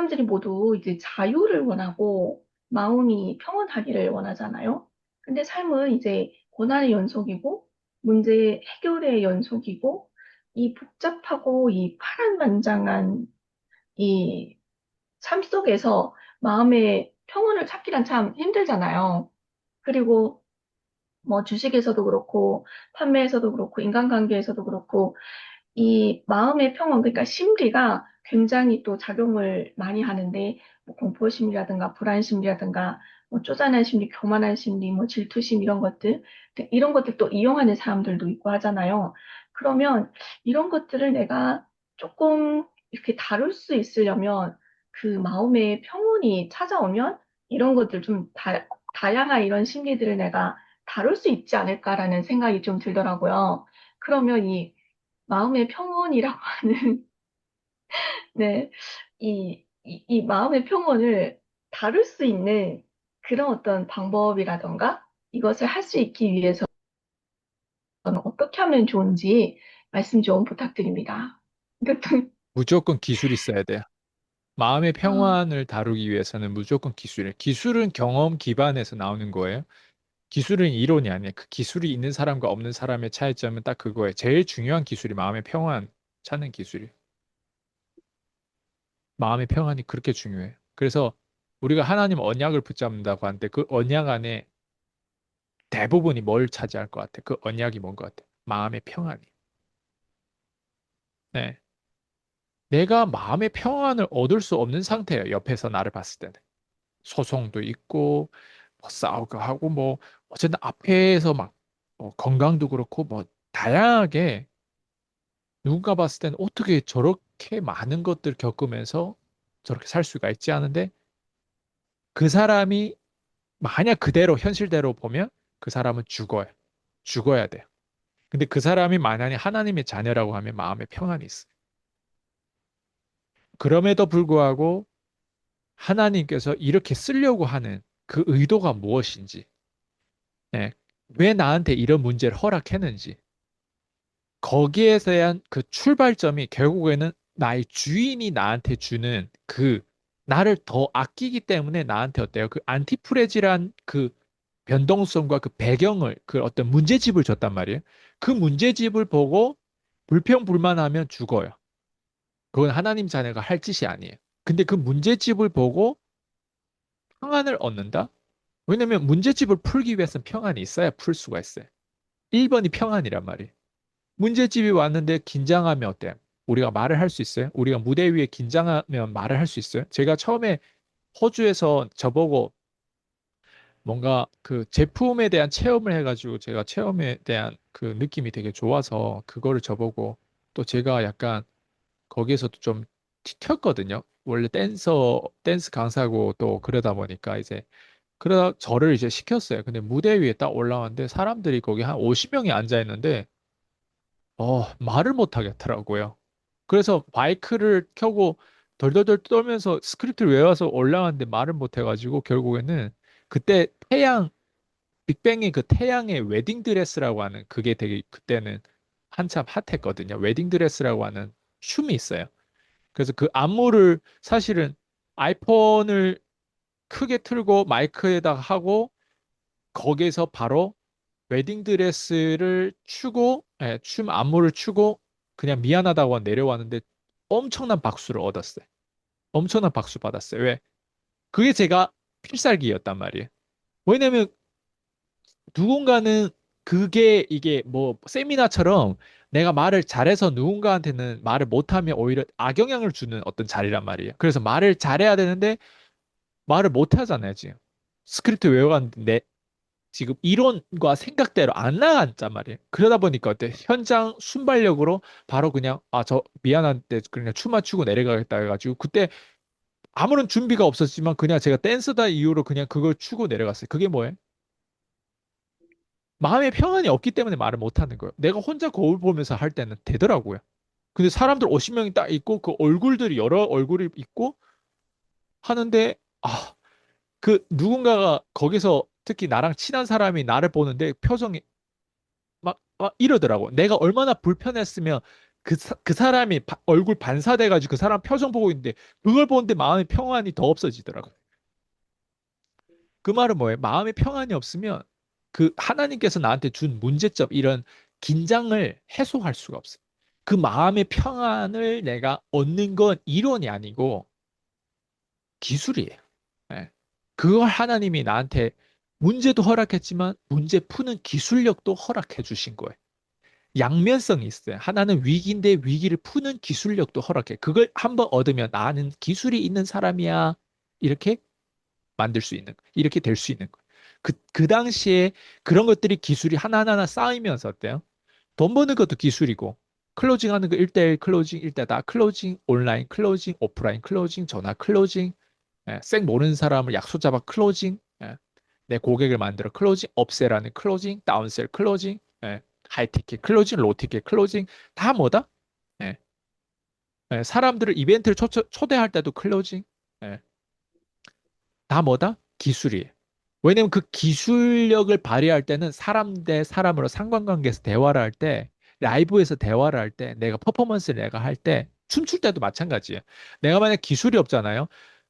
사람들이 모두 이제 자유를 원하고 마음이 평온하기를 원하잖아요. 근데 삶은 이제 고난의 연속이고 문제 해결의 연속이고 이 복잡하고 이 파란만장한 이 삶 속에서 마음의 평온을 찾기란 참 힘들잖아요. 그리고 뭐 주식에서도 그렇고 판매에서도 그렇고 인간관계에서도 그렇고 이 마음의 평온, 그러니까 심리가 굉장히 또 작용을 많이 하는데, 뭐 공포 심리라든가 불안 심리라든가, 뭐 쪼잔한 심리, 교만한 심리, 뭐 질투심 이런 것들 또 이용하는 사람들도 있고 하잖아요. 그러면 이런 것들을 내가 조금 이렇게 다룰 수 있으려면 그 마음의 평온이 찾아오면 이런 것들 다양한 이런 심리들을 내가 다룰 수 있지 않을까라는 생각이 좀 들더라고요. 그러면 이 마음의 평온이라고 하는, 네, 이 마음의 평온을 다룰 수 있는 그런 어떤 방법이라던가 이것을 할 수 있기 위해서는 어떻게 하면 좋은지 말씀 좀 부탁드립니다. 이것도, 무조건 기술이 있어야 돼요. 마음의 아, 평안을 다루기 위해서는 무조건 기술이에요. 기술은 경험 기반에서 나오는 거예요. 기술은 이론이 아니에요. 그 기술이 있는 사람과 없는 사람의 차이점은 딱 그거예요. 제일 중요한 기술이 마음의 평안 찾는 기술이에요. 마음의 평안이 그렇게 중요해요. 그래서 우리가 하나님 언약을 붙잡는다고 하는데 그 언약 안에 대부분이 뭘 차지할 것 같아요? 그 언약이 뭔 것 같아요? 마음의 평안이. 네. 내가 마음의 평안을 얻을 수 없는 상태예요. 옆에서 나를 봤을 때는. 소송도 있고, 뭐 싸우고 하고, 뭐, 어쨌든 앞에서 뭐 건강도 그렇고, 뭐, 다양하게 누군가 봤을 때는 어떻게 저렇게 많은 것들 겪으면서 저렇게 살 수가 있지 하는데, 그 사람이 만약 그대로, 현실대로 보면 그 사람은 죽어요. 죽어야 돼요. 근데 그 사람이 만약에 하나님의 자녀라고 하면 마음의 평안이 있어요. 그럼에도 불구하고 하나님께서 이렇게 쓰려고 하는 그 의도가 무엇인지, 예, 왜 나한테 이런 문제를 허락했는지, 거기에 대한 그 출발점이 결국에는 나의 주인이 나한테 주는 그 나를 더 아끼기 때문에 나한테 어때요? 그 안티프레지란 그 변동성과 그 배경을 그 어떤 문제집을 줬단 말이에요. 그 문제집을 보고 불평불만하면 죽어요. 그건 하나님 자녀가 할 짓이 아니에요. 근데 그 문제집을 보고 평안을 얻는다? 왜냐면 문제집을 풀기 위해서는 평안이 있어야 풀 수가 있어요. 1번이 평안이란 말이에요. 문제집이 왔는데 긴장하면 어때요? 우리가 말을 할 수 있어요? 우리가 무대 위에 긴장하면 말을 할 수 있어요? 제가 처음에 호주에서 저보고 뭔가 그 제품에 대한 체험을 해가지고 제가 체험에 대한 그 느낌이 되게 좋아서 그거를 저보고 또 제가 약간 거기에서도 좀 튀었거든요. 원래 댄스 강사고 또 그러다 보니까 이제 그러다 저를 이제 시켰어요. 근데 무대 위에 딱 올라왔는데 사람들이 거기 한 50명이 앉아 있는데 말을 못 하겠더라고요. 그래서 마이크를 켜고 덜덜덜 떨면서 스크립트를 외워서 올라왔는데 말을 못 해가지고 결국에는 그때 빅뱅의 그 태양의 웨딩 드레스라고 하는 그게 되게 그때는 한참 핫했거든요. 웨딩 드레스라고 하는 춤이 있어요. 그래서 그 안무를 사실은 아이폰을 크게 틀고 마이크에다가 하고 거기에서 바로 웨딩드레스를 추고, 춤 안무를 추고, 그냥 미안하다고 내려왔는데 엄청난 박수를 얻었어요. 엄청난 박수 받았어요. 왜? 그게 제가 필살기였단 말이에요. 왜냐면 누군가는 그게 이게 뭐 세미나처럼 내가 말을 잘해서 누군가한테는 말을 못하면 오히려 악영향을 주는 어떤 자리란 말이에요. 그래서 말을 잘해야 되는데 말을 못하잖아요, 지금. 스크립트 외워갔는데 지금 이론과 생각대로 안 나갔단 말이에요. 그러다 보니까 어때? 현장 순발력으로 바로 그냥 저 미안한데 그냥 춤만 추고 내려가겠다 해가지고 그때 아무런 준비가 없었지만 그냥 제가 댄스다 이유로 그냥 그걸 추고 내려갔어요. 그게 뭐예요? 마음의 평안이 없기 때문에 말을 못 하는 거예요. 내가 혼자 거울 보면서 할 때는 되더라고요. 근데 사람들 50명이 딱 있고 그 얼굴들이 여러 얼굴이 있고 하는데 그 누군가가 거기서 특히 나랑 친한 사람이 나를 보는데 표정이 막 이러더라고. 내가 얼마나 불편했으면 그 사람이 얼굴 반사돼가지고 그 사람 표정 보고 있는데 그걸 보는데 마음의 평안이 더 없어지더라고요. 그 말은 뭐예요? 마음의 평안이 없으면 그 하나님께서 나한테 준 문제점, 이런 긴장을 해소할 수가 없어요. 그 마음의 평안을 내가 얻는 건 이론이 아니고 기술이에요. 예. 그걸 하나님이 나한테 문제도 허락했지만 문제 푸는 기술력도 허락해 주신 거예요. 양면성이 있어요. 하나는 위기인데 위기를 푸는 기술력도 허락해. 그걸 한번 얻으면 나는 기술이 있는 사람이야. 이렇게 만들 수 있는, 이렇게 될 수 있는 거예요. 그 당시에 그런 것들이 기술이 하나하나 쌓이면서 어때요? 돈 버는 것도 기술이고, 클로징 하는 거 1대1 클로징, 1대 다 클로징, 온라인 클로징, 오프라인 클로징, 전화 클로징, 쌩 모르는 사람을 약속 잡아 클로징, 내 고객을 만들어 클로징, 업셀하는 클로징, 다운셀 클로징, 하이티켓 클로징, 로티켓 클로징, 다 뭐다? 예, 사람들을 이벤트를 초대할 때도 클로징, 예, 다 뭐다? 기술이에요. 왜냐면 그 기술력을 발휘할 때는 사람 대 사람으로 상관관계에서 대화를 할 때, 라이브에서 대화를 할 때, 내가 퍼포먼스를 내가 할 때, 춤출 때도 마찬가지예요. 내가 만약 기술이 없잖아요.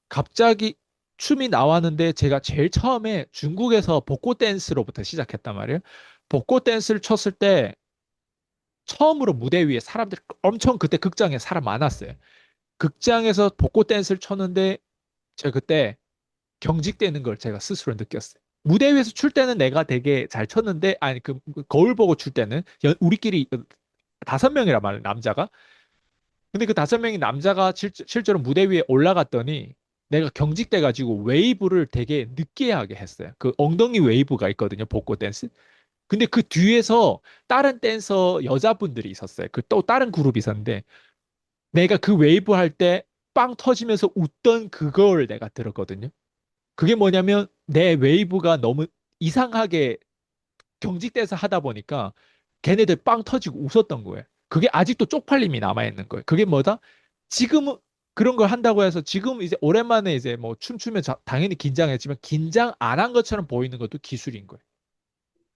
갑자기 춤이 나왔는데 제가 제일 처음에 중국에서 복고 댄스로부터 시작했단 말이에요. 복고 댄스를 췄을 때 처음으로 무대 위에 사람들이 엄청, 그때 극장에 사람 많았어요. 극장에서 복고 댄스를 췄는데 제가 그때 경직되는 걸 제가 스스로 느꼈어요. 무대 위에서 출 때는 내가 되게 잘 쳤는데, 아니, 그 거울 보고 출 때는 우리끼리 5명이란 말이에요, 남자가. 근데 그 5명이 남자가 실제로 무대 위에 올라갔더니 내가 경직돼가지고 웨이브를 되게 느끼하게 했어요. 그 엉덩이 웨이브가 있거든요, 복고 댄스. 근데 그 뒤에서 다른 댄서 여자분들이 있었어요. 그 또 다른 그룹이 있었는데 내가 그 웨이브 할 때 빵 터지면서 웃던 그걸 내가 들었거든요. 그게 뭐냐면 내 웨이브가 너무 이상하게 경직돼서 하다 보니까 걔네들 빵 터지고 웃었던 거예요. 그게 아직도 쪽팔림이 남아있는 거예요. 그게 뭐다? 지금은 그런 걸 한다고 해서 지금 이제 오랜만에 이제 뭐 춤추면 당연히 긴장했지만 긴장 안 한 것처럼 보이는 것도 기술인 거예요.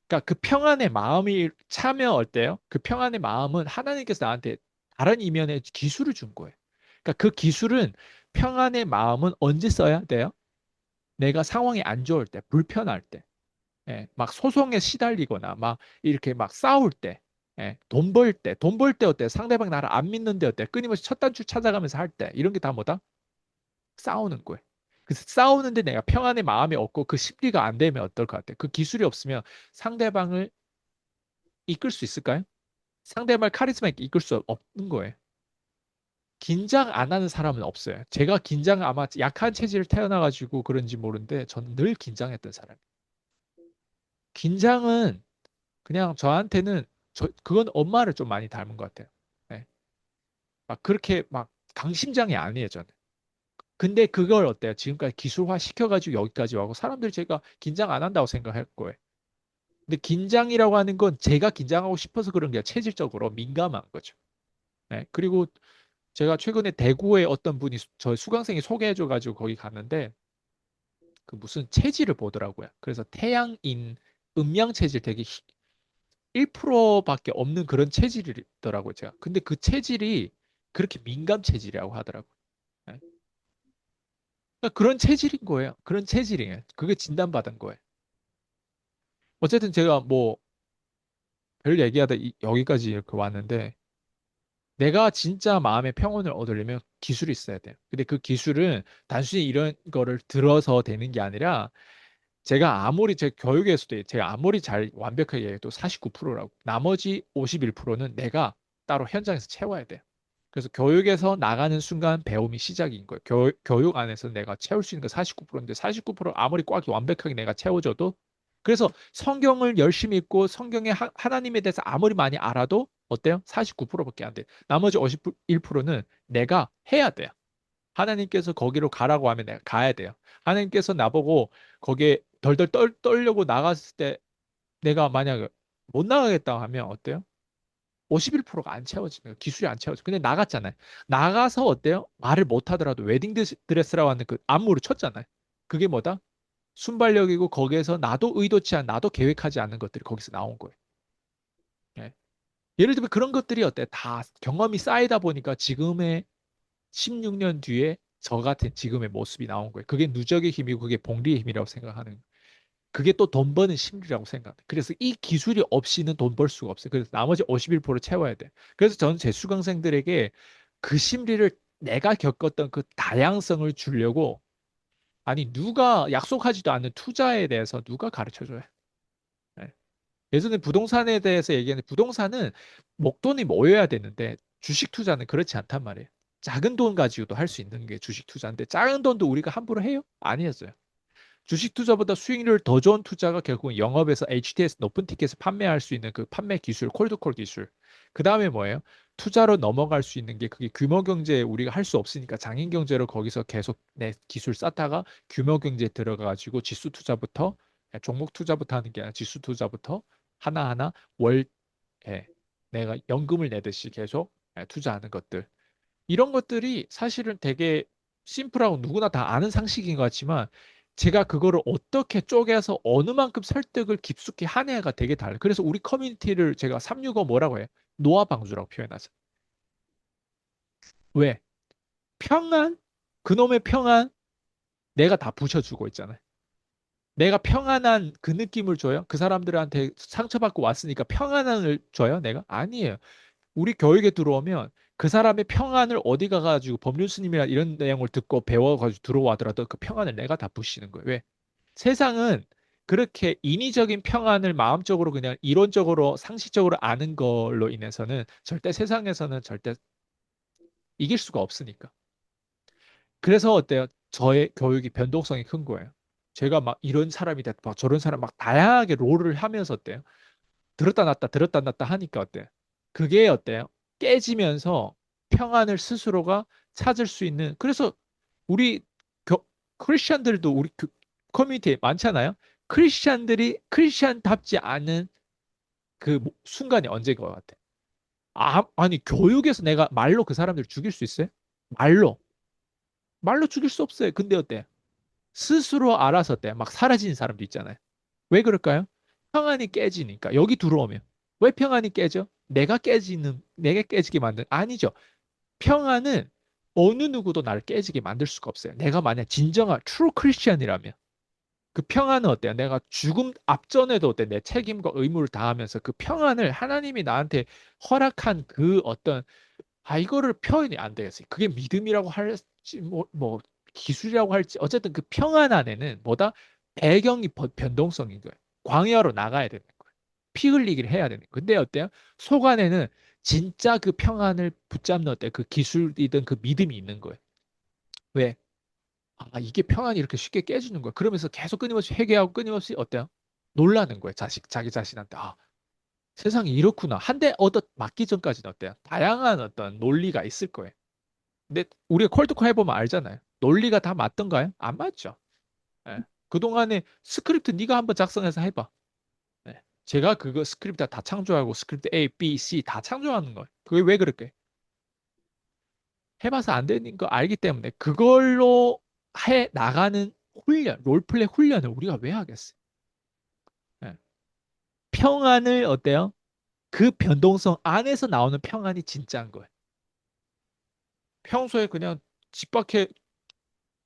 그러니까 그 평안의 마음이 차면 어때요? 그 평안의 마음은 하나님께서 나한테 다른 이면의 기술을 준 거예요. 그러니까 그 기술은, 평안의 마음은 언제 써야 돼요? 내가 상황이 안 좋을 때, 불편할 때, 막 소송에 시달리거나 막 이렇게 막 싸울 때, 돈 벌 때 어때? 상대방 나를 안 믿는데 어때? 끊임없이 첫 단추 찾아가면서 할 때, 이런 게 다 뭐다? 싸우는 거예요. 그래서 싸우는데 내가 평안의 마음이 없고 그 심리가 안 되면 어떨 것 같아요? 그 기술이 없으면 상대방을 이끌 수 있을까요? 상대방 카리스마 있게 이끌 수 없는 거예요. 긴장 안 하는 사람은 없어요. 제가 긴장, 아마 약한 체질을 태어나가지고 그런지 모르는데 저는 늘 긴장했던 사람이에요. 긴장은 그냥 저한테는, 그건 엄마를 좀 많이 닮은 것 같아요. 네. 막 그렇게 막 강심장이 아니에요, 저는. 근데 그걸 어때요? 지금까지 기술화 시켜가지고 여기까지 와고 사람들이 제가 긴장 안 한다고 생각할 거예요. 근데 긴장이라고 하는 건 제가 긴장하고 싶어서 그런 게 아니라 체질적으로 민감한 거죠. 네. 그리고 제가 최근에 대구에 어떤 분이 저 수강생이 소개해줘가지고 거기 갔는데 그 무슨 체질을 보더라고요. 그래서 태양인 음양 체질, 되게 1%밖에 없는 그런 체질이더라고요, 제가. 근데 그 체질이 그렇게 민감 체질이라고 하더라고요. 네. 그러니까 그런 체질인 거예요. 그런 체질이에요. 그게 진단받은 거예요. 어쨌든 제가 뭐 별 얘기하다 여기까지 이렇게 왔는데, 내가 진짜 마음의 평온을 얻으려면 기술이 있어야 돼요. 근데 그 기술은 단순히 이런 거를 들어서 되는 게 아니라, 제가 아무리 제 교육에서도 제가 아무리 잘 완벽하게 해도 49%라고, 나머지 51%는 내가 따로 현장에서 채워야 돼요. 그래서 교육에서 나가는 순간 배움이 시작인 거예요. 교육 안에서 내가 채울 수 있는 거 49%인데 49% 아무리 꽉 완벽하게 내가 채워줘도, 그래서 성경을 열심히 읽고 성경의 하나님에 대해서 아무리 많이 알아도 어때요? 49%밖에 안 돼. 나머지 51%는 내가 해야 돼요. 하나님께서 거기로 가라고 하면 내가 가야 돼요. 하나님께서 나보고 거기에 덜덜 떨려고 나갔을 때 내가 만약 못 나가겠다 하면 어때요? 51%가 안 채워지는 거예요. 기술이 안 채워져. 근데 나갔잖아요. 나가서 어때요? 말을 못 하더라도 웨딩 드레스라고 하는 그 안무를 췄잖아요. 그게 뭐다? 순발력이고, 거기에서 나도 의도치 않, 나도 계획하지 않는 것들이 거기서 나온 거예요. 예. 예를 들면 그런 것들이 어때? 다 경험이 쌓이다 보니까 지금의 16년 뒤에 저 같은 지금의 모습이 나온 거예요. 그게 누적의 힘이고 그게 복리의 힘이라고 생각하는 거예요. 그게 또 돈 버는 심리라고 생각해요. 그래서 이 기술이 없이는 돈 벌 수가 없어요. 그래서 나머지 51% 채워야 돼. 그래서 저는 제 수강생들에게 그 심리를 내가 겪었던 그 다양성을 주려고 아니 누가 약속하지도 않는 투자에 대해서 누가 가르쳐 줘요. 네. 예전에 부동산에 대해서 얘기했는데 부동산은 목돈이 모여야 되는데 주식 투자는 그렇지 않단 말이에요. 작은 돈 가지고도 할 수 있는 게 주식 투자인데 작은 돈도 우리가 함부로 해요? 아니었어요. 주식 투자보다 수익률 더 좋은 투자가 결국은 영업에서 HTS 높은 티켓을 판매할 수 있는 그 판매 기술, 콜드콜 기술. 그 다음에 뭐예요? 투자로 넘어갈 수 있는 게 그게 규모 경제에 우리가 할 수 없으니까 장인 경제로 거기서 계속 내 기술 쌓다가 규모 경제에 들어가가지고 지수 투자부터 종목 투자부터 하는 게 아니라 지수 투자부터 하나하나 월 내가 연금을 내듯이 계속 투자하는 것들. 이런 것들이 사실은 되게 심플하고 누구나 다 아는 상식인 것 같지만 제가 그거를 어떻게 쪼개서 어느 만큼 설득을 깊숙이 하냐가 되게 달라요. 그래서 우리 커뮤니티를 제가 365 뭐라고 해요? 노아방주라고 표현하죠. 왜? 평안? 그놈의 평안? 내가 다 부셔주고 있잖아요. 내가 평안한 그 느낌을 줘요? 그 사람들한테 상처받고 왔으니까 평안을 줘요? 내가? 아니에요. 우리 교육에 들어오면 그 사람의 평안을 어디 가가지고 법률 스님이나 이런 내용을 듣고 배워가지고 들어와더라도 그 평안을 내가 다 부시는 거예요. 왜? 세상은 그렇게 인위적인 평안을 마음적으로 그냥 이론적으로 상식적으로 아는 걸로 인해서는 절대 세상에서는 절대 이길 수가 없으니까. 그래서 어때요? 저의 교육이 변동성이 큰 거예요. 제가 막 이런 사람이 됐다, 막 저런 사람 막 다양하게 롤을 하면서 어때요? 들었다 놨다 하니까 어때요? 그게 어때요? 깨지면서 평안을 스스로가 찾을 수 있는 그래서 우리 크리스천들도 우리 커뮤니티에 많잖아요. 크리스천답지 않은 그 순간이 언제인 것 같아? 아니 교육에서 내가 말로 그 사람들을 죽일 수 있어요? 말로 죽일 수 없어요. 근데 어때? 스스로 알아서 어때? 막 사라지는 사람도 있잖아요. 왜 그럴까요? 평안이 깨지니까. 여기 들어오면. 왜 평안이 깨져? 내가 깨지게 만든, 아니죠. 평안은 어느 누구도 나를 깨지게 만들 수가 없어요. 내가 만약 진정한 트루 크리스천이라면 그 평안은 어때요? 내가 죽음 앞전에도 어때? 내 책임과 의무를 다하면서 그 평안을 하나님이 나한테 허락한 그 어떤 이거를 표현이 안 되겠어요. 그게 믿음이라고 할지 뭐 기술이라고 할지 어쨌든 그 평안 안에는 뭐다 배경이 변동성인 거예요. 광야로 나가야 되는 거예요. 피 흘리기를 해야 되는 거예요. 근데 어때요? 속 안에는 진짜 그 평안을 붙잡는 어때 그 기술이든 그 믿음이 있는 거예요. 왜? 이게 평안이 이렇게 쉽게 깨지는 거야. 그러면서 계속 끊임없이 회개하고 끊임없이 어때요? 놀라는 거예요. 자기 자신한테. 세상이 이렇구나. 한 대 얻어 맞기 전까지는 어때요? 다양한 어떤 논리가 있을 거예요. 근데 우리가 콜드콜 해보면 알잖아요. 논리가 다 맞던가요? 안 맞죠. 예. 그동안에 스크립트 네가 한번 작성해서 해봐. 예. 제가 그거 스크립트 다 창조하고 스크립트 A, B, C 다 창조하는 거예요. 그게 왜 그럴까요? 해봐서 안 되는 거 알기 때문에 그걸로 해 나가는 훈련, 롤플레이 훈련을 우리가 왜 하겠어요? 예. 평안을 어때요? 그 변동성 안에서 나오는 평안이 진짜인 거예요. 평소에 그냥 집 밖에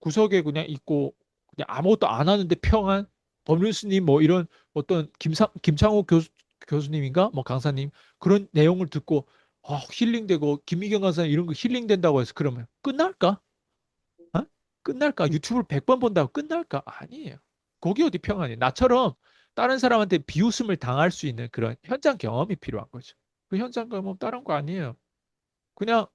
구석에 그냥 있고 그냥 아무것도 안 하는데 평안 법률스님 뭐 이런 어떤 김창호 교수님인가 뭐 강사님 그런 내용을 듣고 힐링되고 김미경 강사님 이런 거 힐링된다고 해서 그러면 끝날까? 어? 끝날까? 유튜브를 100번 본다고 끝날까? 아니에요. 거기 어디 평안이 나처럼 다른 사람한테 비웃음을 당할 수 있는 그런 현장 경험이 필요한 거죠. 그 현장 경험 다른 거 아니에요. 그냥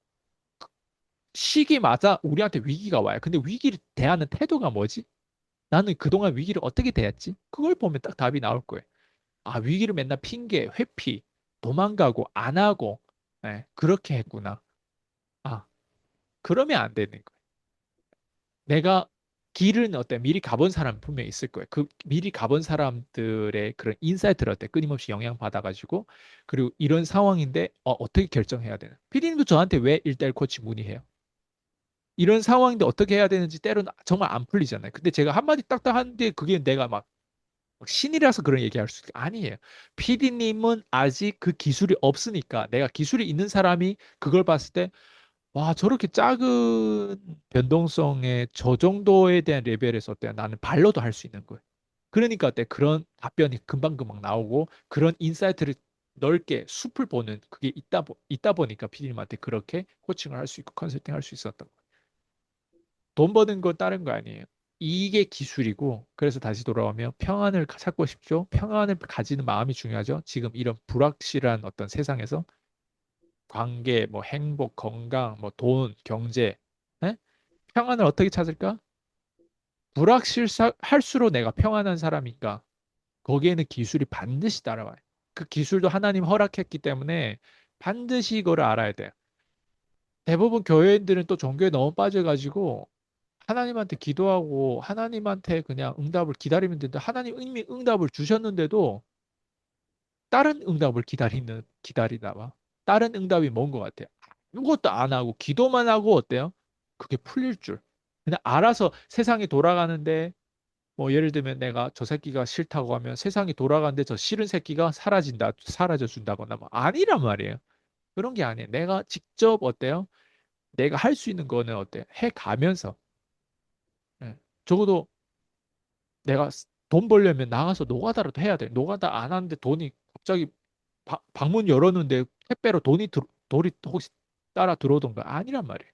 시기마다 우리한테 위기가 와요. 근데 위기를 대하는 태도가 뭐지? 나는 그동안 위기를 어떻게 대했지? 그걸 보면 딱 답이 나올 거예요. 위기를 맨날 핑계, 회피, 도망가고 안 하고, 그렇게 했구나. 아, 그러면 안 되는 거예요. 내가 길은 어때? 미리 가본 사람 분명히 있을 거예요. 그 미리 가본 사람들의 그런 인사이트를 어때? 끊임없이 영향 받아가지고, 그리고 이런 상황인데, 어떻게 결정해야 되나? 피디님도 저한테 왜 1대1 코치 문의해요? 이런 상황인데 어떻게 해야 되는지 때로는 정말 안 풀리잖아요. 근데 제가 한마디 딱딱 하는데 그게 내가 막 신이라서 그런 얘기할 수 아니에요. PD님은 아직 그 기술이 없으니까 내가 기술이 있는 사람이 그걸 봤을 때 와, 저렇게 작은 변동성의 저 정도에 대한 레벨에서 어때? 나는 발로도 할 수 있는 거예요. 그러니까 어때? 그런 답변이 금방금방 나오고 그런 인사이트를 넓게 숲을 보는 그게 있다 보니까 PD님한테 그렇게 코칭을 할 수 있고 컨설팅 할 수 있었던 거예요. 돈 버는 건 다른 거 아니에요. 이게 기술이고 그래서 다시 돌아오면 평안을 찾고 싶죠. 평안을 가지는 마음이 중요하죠. 지금 이런 불확실한 어떤 세상에서 관계, 뭐 행복, 건강, 뭐 돈, 경제, 에? 평안을 어떻게 찾을까? 불확실할수록 내가 평안한 사람인가? 거기에는 기술이 반드시 따라와요. 그 기술도 하나님 허락했기 때문에 반드시 이거를 알아야 돼요. 대부분 교회인들은 또 종교에 너무 빠져가지고 하나님한테 기도하고 하나님한테 그냥 응답을 기다리면 되는데 하나님 이미 응답을 주셨는데도 다른 응답을 기다리다 봐. 다른 응답이 뭔 것 같아요? 아무것도 안 하고 기도만 하고 어때요? 그게 풀릴 줄. 그냥 알아서 세상이 돌아가는데 뭐 예를 들면 내가 저 새끼가 싫다고 하면 세상이 돌아가는데 저 싫은 새끼가 사라져 준다거나 뭐 아니란 말이에요. 그런 게 아니에요. 내가 직접 어때요? 내가 할 수 있는 거는 어때요? 해 가면서 예. 적어도 내가 돈 벌려면 나가서 노가다라도 해야 돼. 노가다 안 하는데 돈이 갑자기 방문 열었는데 택배로 돈이 혹시 따라 들어오던가 아니란 말이에요.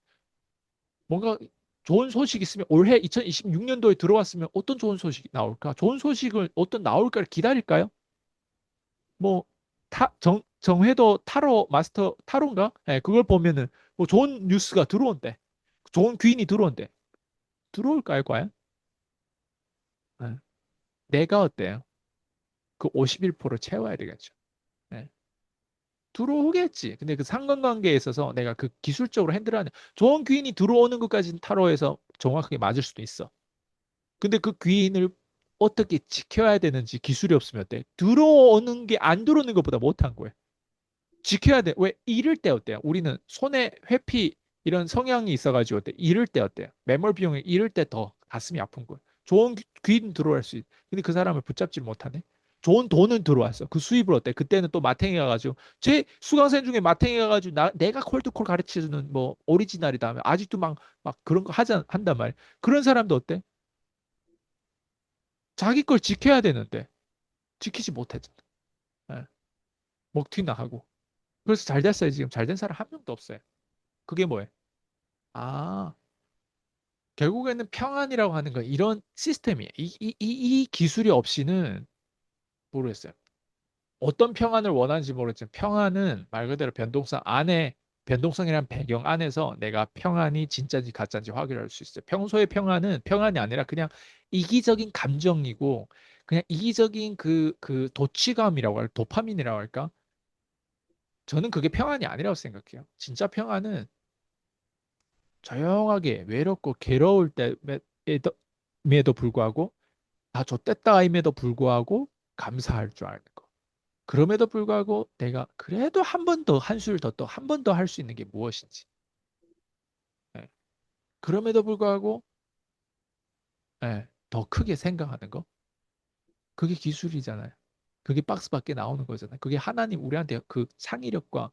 뭔가 좋은 소식 있으면 올해 2026년도에 들어왔으면 어떤 좋은 소식이 나올까? 좋은 소식을 어떤 나올까를 기다릴까요? 뭐 정회도 타로인가? 예, 그걸 보면은 뭐 좋은 뉴스가 들어온대. 좋은 귀인이 들어온대. 들어올까요, 과연? 예. 내가 어때요? 그 51%를 채워야 되겠죠. 예. 들어오겠지. 근데 그 상관관계에 있어서 내가 그 기술적으로 핸들하는 좋은 귀인이 들어오는 것까지는 타로에서 정확하게 맞을 수도 있어. 근데 그 귀인을 어떻게 지켜야 되는지 기술이 없으면 어때? 들어오는 게 안 들어오는 것보다 못한 거예요. 지켜야 돼. 왜? 잃을 때 어때요? 우리는 손에 회피 이런 성향이 있어가지고 어때? 잃을 때 어때요? 매몰 비용을 잃을 때 더 가슴이 아픈 거예요. 좋은 귀인 들어올 수 있. 근데 그 사람을 붙잡지 못하네. 좋은 돈은 들어왔어. 그 수입을 어때? 그때는 또 마탱이 가가지고 제 수강생 중에 마탱이 가가지고 내가 콜드콜 가르쳐주는 뭐 오리지널이다 하면 아직도 막 그런 거 한단 말이야. 그런 사람도 어때? 자기 걸 지켜야 되는데 지키지 못했잖아. 예. 먹튀나 하고. 그래서 잘 됐어요. 지금 잘 된 사람 한 명도 없어요. 그게 뭐예요? 아, 결국에는 평안이라고 하는 건 이런 시스템이에요. 이 기술이 없이는 모르겠어요. 어떤 평안을 원하는지 모르겠지만 평안은 말 그대로 변동성 안에 변동성이란 배경 안에서 내가 평안이 진짜인지 가짜인지 확인할 수 있어요. 평소의 평안은 평안이 아니라 그냥 이기적인 감정이고 그냥 이기적인 그 도취감이라고 할 도파민이라고 할까? 저는 그게 평안이 아니라고 생각해요. 진짜 평안은 조용하게 외롭고 괴로울 때에도 불구하고 다 좆됐다임에도 불구하고 감사할 줄 아는 거. 그럼에도 불구하고 내가 그래도 한 번 더 한술 더 또 한 번 더 할 수 있는 게 무엇인지. 예. 그럼에도 불구하고 예, 더 크게 생각하는 거. 그게 기술이잖아요. 그게 박스 밖에 나오는 거잖아요. 그게 하나님 우리한테 그 창의력과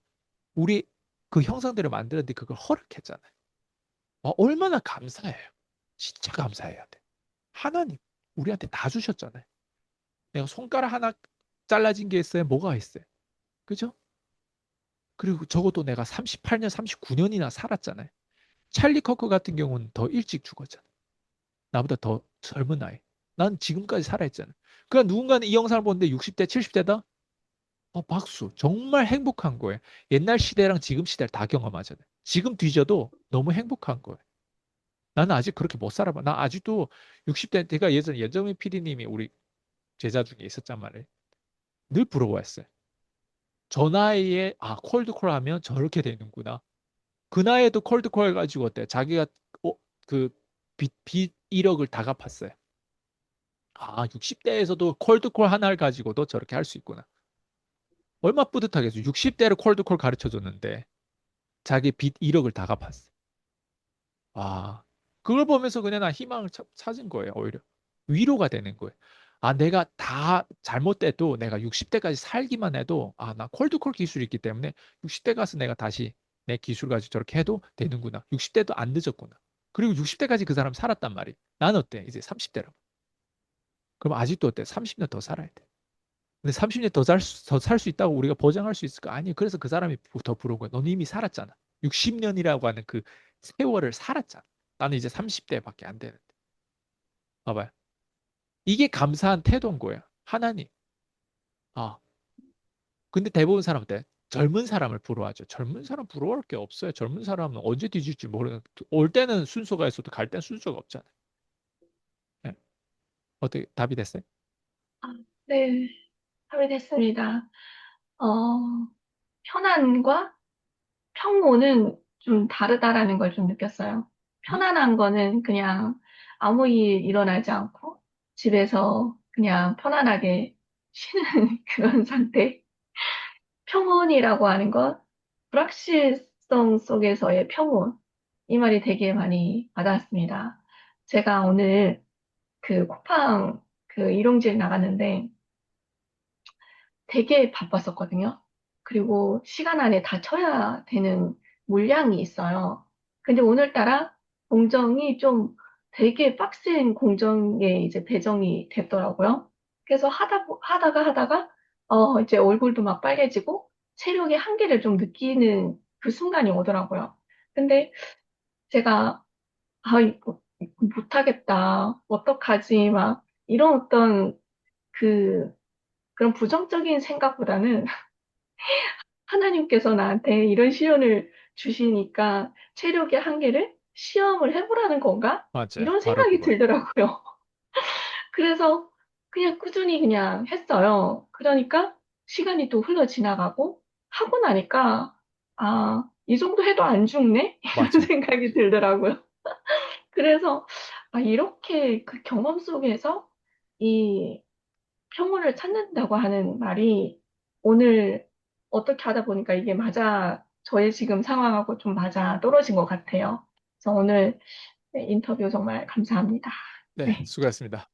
우리 그 형상대로 만드는데 그걸 허락했잖아요. 얼마나 감사해요. 진짜 감사해야 돼. 하나님 우리한테 다 주셨잖아요. 내가 손가락 하나 잘라진 게 있어요. 뭐가 있어요. 그죠? 그리고 적어도 내가 38년, 39년이나 살았잖아요. 찰리 커커 같은 경우는 더 일찍 죽었잖아. 나보다 더 젊은 나이. 난 지금까지 살아있잖아. 그러니까 누군가는 이 영상을 보는데 60대, 70대다? 박수. 정말 행복한 거예요. 옛날 시대랑 지금 시대를 다 경험하잖아요. 지금 뒤져도 너무 행복한 거예요. 나는 아직 그렇게 못 살아봐. 나 아직도 60대, 제가 예전에 연정민 PD님이 우리 제자 중에 있었단 말이에요. 늘 부러워했어요. 저 나이에, 콜드콜 하면 저렇게 되는구나. 그 나이에도 콜드콜 가지고 어때? 자기가, 그, 빚 1억을 다 갚았어요. 60대에서도 콜드콜 하나를 가지고도 저렇게 할 수 있구나. 얼마 뿌듯하겠어. 60대를 콜드콜 가르쳐 줬는데, 자기 빚 1억을 다 갚았어. 그걸 보면서 그냥 나 희망을 찾은 거예요, 오히려. 위로가 되는 거예요. 내가 다 잘못돼도 내가 60대까지 살기만 해도, 나 콜드콜 기술이 있기 때문에 60대 가서 내가 다시 내 기술 가지고 저렇게 해도 되는구나. 60대도 안 늦었구나. 그리고 60대까지 그 사람 살았단 말이야. 난 어때? 이제 30대라고. 그럼 아직도 어때? 30년 더 살아야 돼. 근데 30년 더 살 수 있다고 우리가 보장할 수 있을까? 아니, 그래서 그 사람이 더 부러운 거야. 너는 이미 살았잖아. 60년이라고 하는 그 세월을 살았잖아. 나는 이제 30대밖에 안 되는데. 봐봐요. 이게 감사한 태도인 거야. 하나님. 아, 근데 대부분 사람 어때? 젊은 사람을 부러워하죠. 젊은 사람 부러워할 게 없어요. 젊은 사람은 언제 뒤질지 모르는, 올 때는 순서가 있어도 갈 때는 순서가 없잖아요. 예. 어떻게 답이 됐어요? 아, 네, 합의됐습니다. 어, 편안과 평온은 좀 다르다라는 걸 좀 느꼈어요. 음? 편안한 거는 그냥 아무 일 일어나지 않고 집에서 그냥 편안하게 쉬는 그런 상태. 평온이라고 하는 것, 불확실성 속에서의 평온. 이 말이 되게 많이 와닿았습니다. 제가 오늘 그 쿠팡 그 일용직 나갔는데 되게 바빴었거든요. 그리고 시간 안에 다 쳐야 되는 물량이 있어요. 근데 오늘따라 공정이 좀 되게 빡센 공정에 이제 배정이 됐더라고요. 그래서 하다가, 이제 얼굴도 막 빨개지고 체력의 한계를 좀 느끼는 그 순간이 오더라고요. 근데 제가, 이거 못하겠다. 어떡하지? 막 이런 어떤 그 그런 부정적인 생각보다는 하나님께서 나한테 이런 시련을 주시니까 체력의 한계를 시험을 해보라는 건가? 맞아요. 이런 바로 생각이 그거예요. 들더라고요. 그래서 그냥 꾸준히 그냥 했어요. 그러니까 시간이 또 흘러 지나가고 하고 나니까 이 정도 해도 안 죽네? 이런 맞아요. 생각이 들더라고요. 그래서 이렇게 그 경험 속에서 이 평온을 찾는다고 하는 말이 오늘 어떻게 하다 보니까 이게 맞아, 저의 지금 상황하고 좀 맞아 떨어진 것 같아요. 그래서 오늘 네, 인터뷰 정말 감사합니다. 네, 네. 수고하셨습니다.